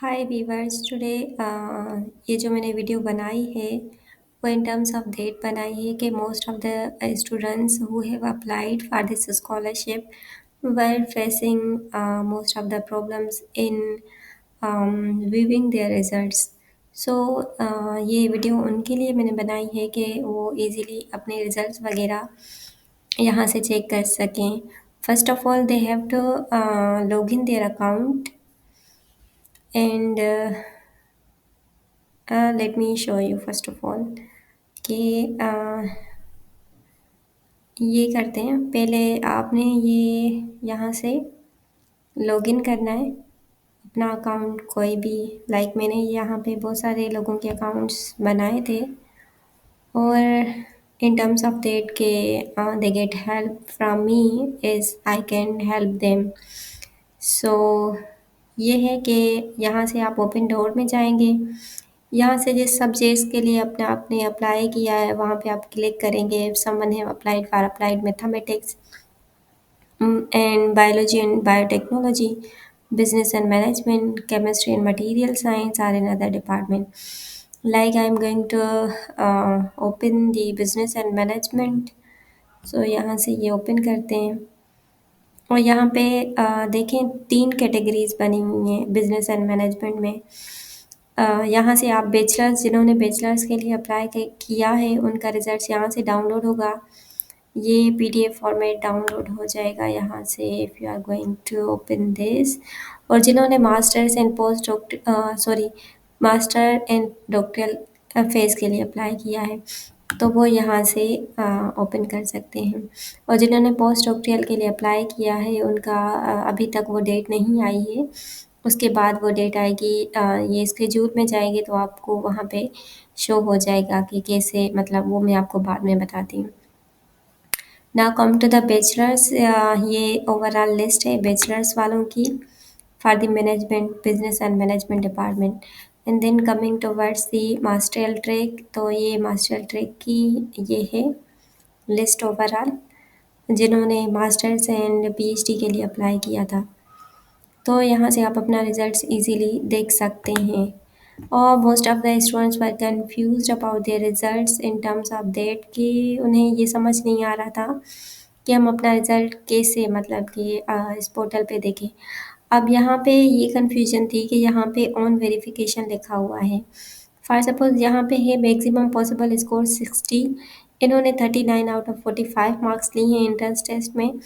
हाय viewers today ये जो मैंने वीडियो बनाई है वो इन टर्म्स ऑफ डेट बनाई है कि most of the students who have applied for this scholarship were facing most of the problems in viewing their results so ये वीडियो उनके लिए मैंने बनाई है कि वो इजीली अपने रिजल्ट्स वगैरह यहाँ से चेक कर सकें. First of all they have to log in their account and let me show you first of all कि ये करते हैं. पहले आपने ये यहाँ से लॉगिन करना है अपना अकाउंट कोई भी. लाइक मैंने यहाँ पे बहुत सारे लोगों के अकाउंट्स बनाए थे और in terms of that के they get help from me is I can help them. सो ये है कि यहाँ से आप ओपन डोर में जाएंगे. यहाँ से जिस सब्जेक्ट्स के लिए अपना आपने अप्लाई किया है वहाँ पे आप क्लिक करेंगे. Someone have applied for applied mathematics and biology and biotechnology, business and management, chemistry and material science are another department. Like I'm going to open the business and management. So यहाँ से ये open करते हैं और यहाँ पे देखें 3 categories बनी हुई हैं बिजनेस एंड मैनेजमेंट में. यहाँ से आप बैचलर्स जिन्होंने बैचलर्स के लिए अप्लाई किया है उनका रिजल्ट यहाँ से डाउनलोड होगा. ये पीडीएफ फॉर्मेट डाउनलोड हो जाएगा यहाँ से if you are going to open this. और जिन्होंने masters and post master and doctoral phase के लिए अप्लाई किया है तो वो यहाँ से ओपन कर सकते हैं. और जिन्होंने पोस्ट डॉक्टरल के लिए अप्लाई किया है उनका अभी तक वो डेट नहीं आई है. उसके बाद वो डेट आएगी. ये स्केड्यूल में जाएंगे तो आपको वहाँ पे शो हो जाएगा कि कैसे, मतलब वो मैं आपको बाद में बताती हूँ. Now come to the bachelors. ये ओवरऑल लिस्ट है बैचलर्स वालों की for the management business and management department. And then coming towards the masterial track. तो ये मास्टरियल ट्रैक की ये है लिस्ट ओवरऑल जिन्होंने मास्टर्स एंड पीएचडी के लिए अप्लाई किया था. तो यहाँ से आप अपना रिजल्ट्स इजीली देख सकते हैं. और most of the students were confused about their results in terms of that कि उन्हें ये समझ नहीं आ रहा था कि हम अपना रिज़ल्ट कैसे, मतलब कि इस पोर्टल पे देखें. अब यहाँ पे ये कन्फ्यूजन थी कि यहाँ पे ऑन वेरिफिकेशन लिखा हुआ है. फॉर सपोज़ यहाँ पे है मैक्सिमम पॉसिबल स्कोर 60. इन्होंने 39 आउट ऑफ 45 मार्क्स लिए हैं एंट्रेंस टेस्ट में.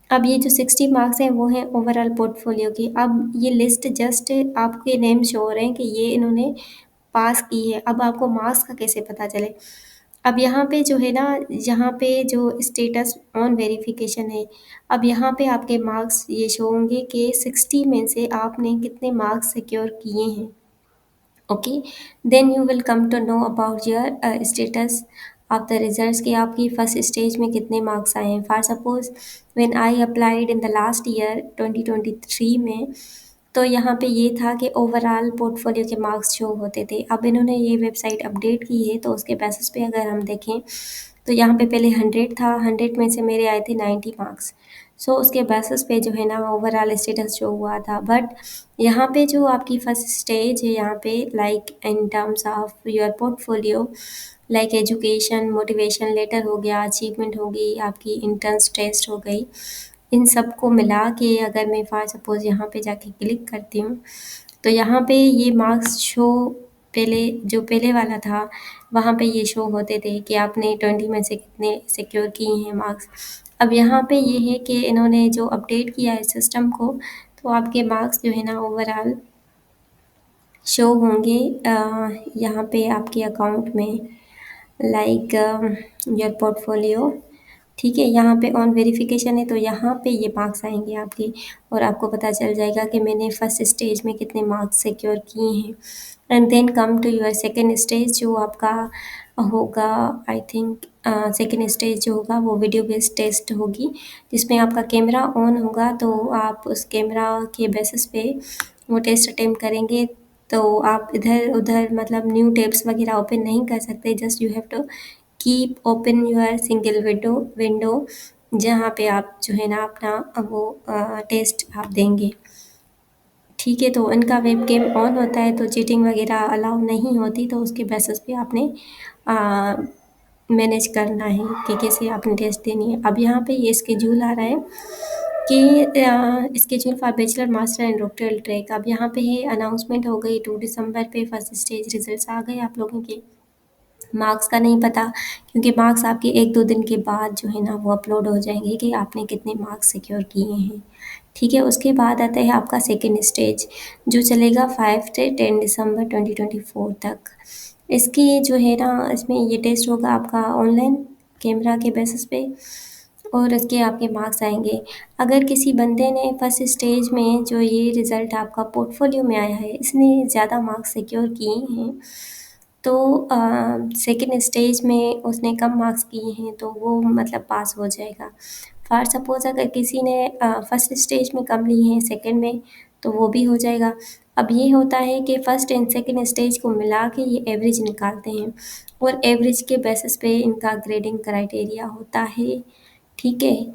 अब ये जो 60 मार्क्स हैं वो हैं ओवरऑल पोर्टफोलियो की. अब ये लिस्ट जस्ट आपके नेम शो हो रहे हैं कि ये इन्होंने पास की है. अब आपको मार्क्स का कैसे पता चले. अब यहाँ पे जो है ना, यहाँ पे जो स्टेटस ऑन वेरिफिकेशन है, अब यहाँ पे आपके मार्क्स ये शो होंगे कि 60 में से आपने कितने मार्क्स सिक्योर किए हैं. Okay, then you will come to know about your status of the results कि आपकी फर्स्ट स्टेज में कितने मार्क्स आए हैं. For suppose when I applied in the last year 2023 में, तो यहाँ पे ये था कि ओवरऑल पोर्टफोलियो के मार्क्स शो होते थे. अब इन्होंने ये वेबसाइट अपडेट की है तो उसके बेसिस पे अगर हम देखें तो यहाँ पे पहले 100 था, 100 में से मेरे आए थे 90 मार्क्स. सो उसके बेसिस पे जो है ना ओवरऑल स्टेटस शो हुआ था. बट यहाँ पे जो आपकी फर्स्ट स्टेज है यहाँ पे like in terms of your portfolio, like education, motivation letter हो गया, अचीवमेंट हो गई, आपकी इंट्रेंस टेस्ट हो गई, इन सब को मिला के अगर मैं फॉर सपोज़ यहाँ पे जाके क्लिक करती हूँ तो यहाँ पे ये मार्क्स शो पहले वाला था वहाँ पे ये शो होते थे कि आपने 20 में से कितने सिक्योर किए हैं मार्क्स. अब यहाँ पे ये है कि इन्होंने जो अपडेट किया है सिस्टम को तो आपके मार्क्स जो है ना ओवरऑल शो होंगे यहाँ पे आपके अकाउंट में लाइक योर पोर्टफोलियो. ठीक है, यहाँ पे ऑन वेरिफिकेशन है तो यहाँ पे ये मार्क्स आएंगे आपके और आपको पता चल जाएगा कि मैंने फर्स्ट स्टेज में कितने मार्क्स सिक्योर किए हैं. And then come to your second stage जो आपका होगा. आई थिंक सेकेंड स्टेज जो होगा वो वीडियो बेस्ड टेस्ट होगी जिसमें आपका कैमरा ऑन होगा तो आप उस कैमरा के बेसिस पे वो टेस्ट अटेम्प्ट करेंगे. तो आप इधर उधर मतलब न्यू टैब्स वगैरह ओपन नहीं कर सकते. Just you have to keep open your single window जहाँ पे आप जो है ना अपना वो टेस्ट आप देंगे. ठीक है, तो इनका वेब कैम ऑन होता है तो चीटिंग वगैरह अलाउ नहीं होती, तो उसके बेसिस पे आपने मैनेज करना है कि कैसे आपने टेस्ट देनी है। अब यहाँ पे ये स्केड्यूल आ रहा है कि schedule for bachelor master and doctoral track. अब यहाँ पे है अनाउंसमेंट हो गई 2 दिसंबर पे, फर्स्ट स्टेज रिजल्ट्स आ गए आप लोगों के। मार्क्स का नहीं पता, क्योंकि मार्क्स आपके 1-2 दिन के बाद जो है ना वो अपलोड हो जाएंगे कि आपने कितने मार्क्स सिक्योर किए हैं। ठीक है, उसके बाद आता है आपका सेकेंड स्टेज, जो चलेगा 5 से 10 दिसंबर 2024 तक। इसकी जो है ना, इसमें ये टेस्ट होगा आपका ऑनलाइन कैमरा के बेसिस पे, और इसके आपके मार्क्स आएंगे। अगर किसी बंदे ने फर्स्ट स्टेज में जो ये रिज़ल्ट आपका पोर्टफोलियो में आया है, इसने ज़्यादा मार्क्स सिक्योर किए हैं, तो सेकेंड स्टेज में उसने कम मार्क्स किए हैं तो वो मतलब पास हो जाएगा। फॉर सपोज़ अगर किसी ने फर्स्ट स्टेज में कम लिए हैं, सेकेंड में, तो वो भी हो जाएगा। अब ये होता है कि फर्स्ट एंड सेकेंड स्टेज को मिला के ये एवरेज निकालते हैं, और एवरेज के बेसिस पे इनका ग्रेडिंग क्राइटेरिया होता है। ठीक है,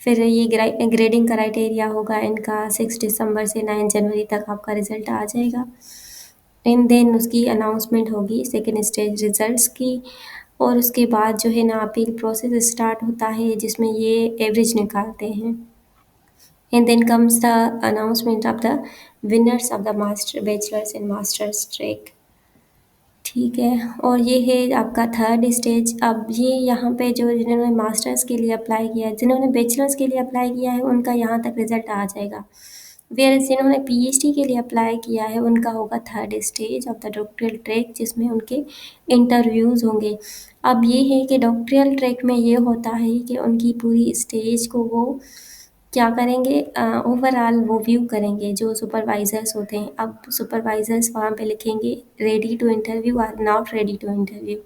फिर ये ग्रेडिंग क्राइटेरिया होगा इनका 6 दिसंबर से 9 जनवरी तक आपका रिज़ल्ट आ जाएगा। एंड देन उसकी अनाउंसमेंट होगी सेकेंड स्टेज रिजल्ट्स की, और उसके बाद जो है ना अपील प्रोसेस स्टार्ट होता है जिसमें ये एवरेज निकालते हैं। And then comes the announcement of the winners of the master bachelors and masters track. ठीक है, और ये है आपका थर्ड स्टेज। अब ये यहाँ पे जो जिन्होंने मास्टर्स के लिए अप्लाई किया है, जिन्होंने बैचलर्स के लिए अप्लाई किया है, उनका यहाँ तक रिजल्ट आ जाएगा। वेयर जिन्होंने पीएचडी के लिए अप्लाई किया है, उनका होगा third stage of the doctoral track, जिसमें उनके इंटरव्यूज़ होंगे। अब ये है कि डॉक्टरल ट्रैक में ये होता है कि उनकी पूरी स्टेज को वो क्या करेंगे, ओवरऑल वो व्यू करेंगे जो सुपरवाइज़र्स होते हैं। अब सुपरवाइज़र्स वहाँ पे लिखेंगे रेडी टू इंटरव्यू और नॉट रेडी टू इंटरव्यू।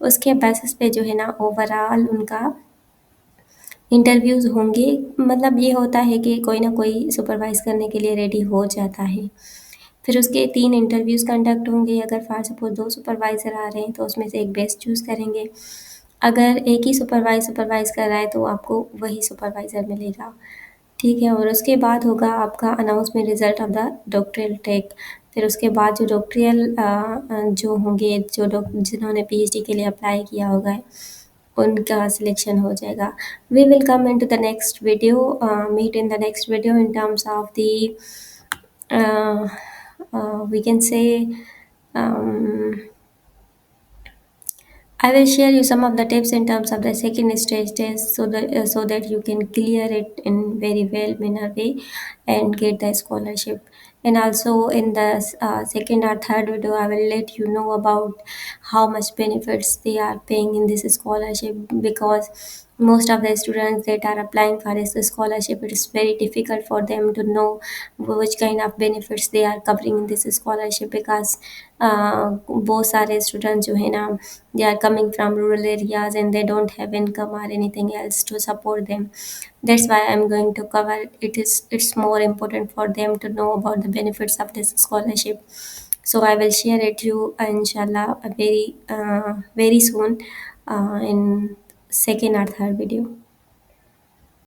उसके बेसिस पे जो है ना ओवरऑल उनका इंटरव्यूज़ होंगे। मतलब ये होता है कि कोई ना कोई सुपरवाइज़ करने के लिए रेडी हो जाता है। फिर उसके 3 इंटरव्यूज़ कंडक्ट होंगे। अगर फॉर सपोज़ 2 सुपरवाइज़र आ रहे हैं तो उसमें से एक बेस्ट चूज़ करेंगे। अगर एक ही सुपरवाइज़ कर रहा है तो आपको वही सुपरवाइज़र मिलेगा। ठीक है, और उसके बाद होगा आपका announcement result of the doctoral track. फिर उसके बाद जो डॉक्टरल जो होंगे, जो जिन्होंने पीएचडी के लिए अप्लाई किया होगा, उनका सिलेक्शन हो जाएगा। We will come into the next video, meet in the next video in terms of the, uh, we can say, um, I will share you some of the tips in terms of the second stage test, so that you can clear it in very well manner way and get the scholarship. And also in the second or third video, I will let you know about how much benefits they are paying in this scholarship, because most of the students that are applying for this scholarship, it is very difficult for them to know which kind of benefits they are covering in this scholarship, because बहुत सारे student जो है ना, they are coming from rural areas and they don't have income or anything else to support them. That's why I'm going to cover it. It's more important for them to know about the benefits of this scholarship. So I will share it to you, inshallah, very soon, in second or third video.